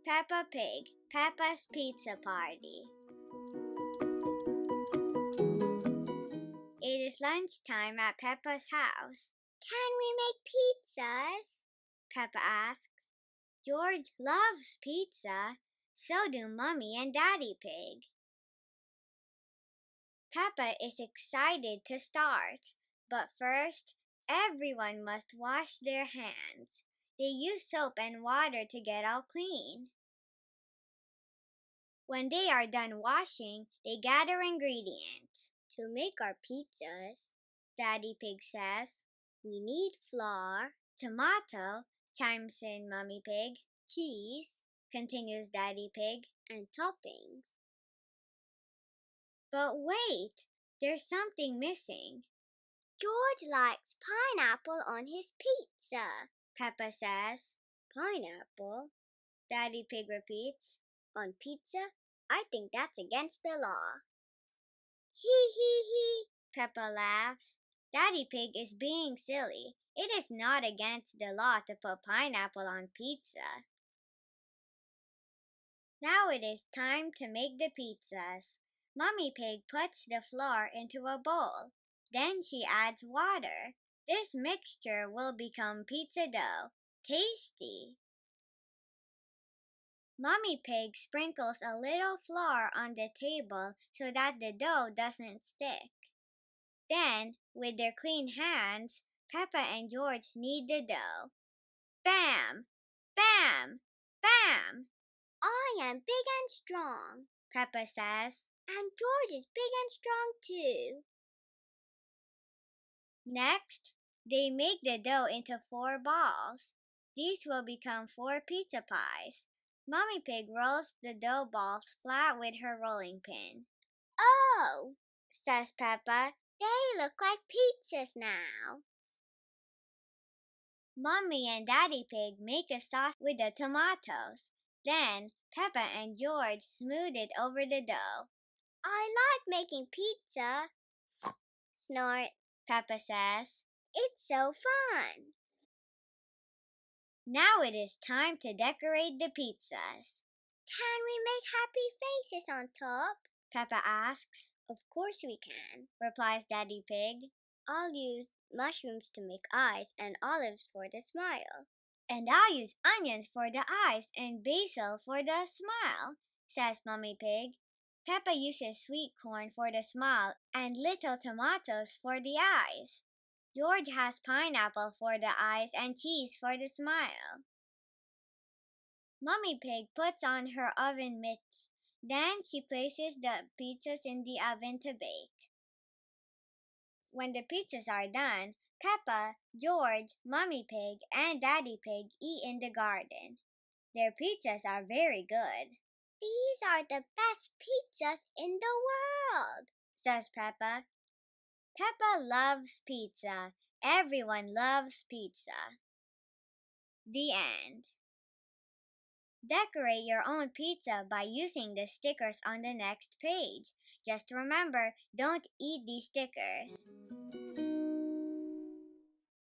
Peppa Pig, Peppa's Pizza Party. It is lunchtime at Peppa's house. Can we make pizzas? Peppa asks. George loves pizza. So do Mummy and Daddy Pig. Peppa is excited to start, but first, everyone must wash their hands. They use soap and water to get all clean. When they are done washing, they gather ingredients. To make our pizzas, Daddy Pig says. We need flour, Tomato, chimes in Mummy Pig. cheese, Continues Daddy Pig. and toppings. But wait, there's something missing. George likes pineapple on his pizza, Peppa says. Pineapple? Daddy Pig repeats. On pizza? I think that's against the law. Hee hee hee, Peppa laughs. Daddy Pig is being silly. It is not against the law to put pineapple on pizza. Now it is time to make the pizzas. Mummy Pig puts the flour into a bowl. Then she adds water. This mixture will become pizza dough. Tasty! Mummy Pig sprinkles a little flour on the table so that the dough doesn't stick. Then, with their clean hands, Peppa and George knead the dough. Bam! Bam! Bam! I am big and strong. Peppa says. And George is big and strong too. Next, they make the dough into 4 balls. These will become 4 pizza pies. Mummy Pig rolls the dough balls flat with her rolling pin. Oh, Says Peppa. They look like pizzas now. Mummy and Daddy Pig make a sauce with the tomatoes. Then, Peppa and George smooth it over the dough. I like making pizza. Snort, Peppa says. It's so fun. Now it is time to decorate the pizzas. Can we make happy faces on top? Peppa asks. Of course we can, Replies Daddy Pig. I'll use mushrooms to make eyes and olives for the smile. And I'll use onions for the eyes and basil for the smile, says Mummy Pig. Peppa uses sweet corn for the smile and little tomatoes for the eyes. George has pineapple for the eyes and cheese for the smile. Mummy Pig puts on her oven mitts. Then she places the pizzas in the oven to bake. When the pizzas are done, Peppa, George, Mummy Pig, and Daddy Pig eat in the garden. Their pizzas are very good. These are the best pizzas in the world, says Peppa. Peppa loves pizza. Everyone loves pizza. The end. Decorate your own pizza by using the stickers on the next page. Just remember, don't eat these stickers.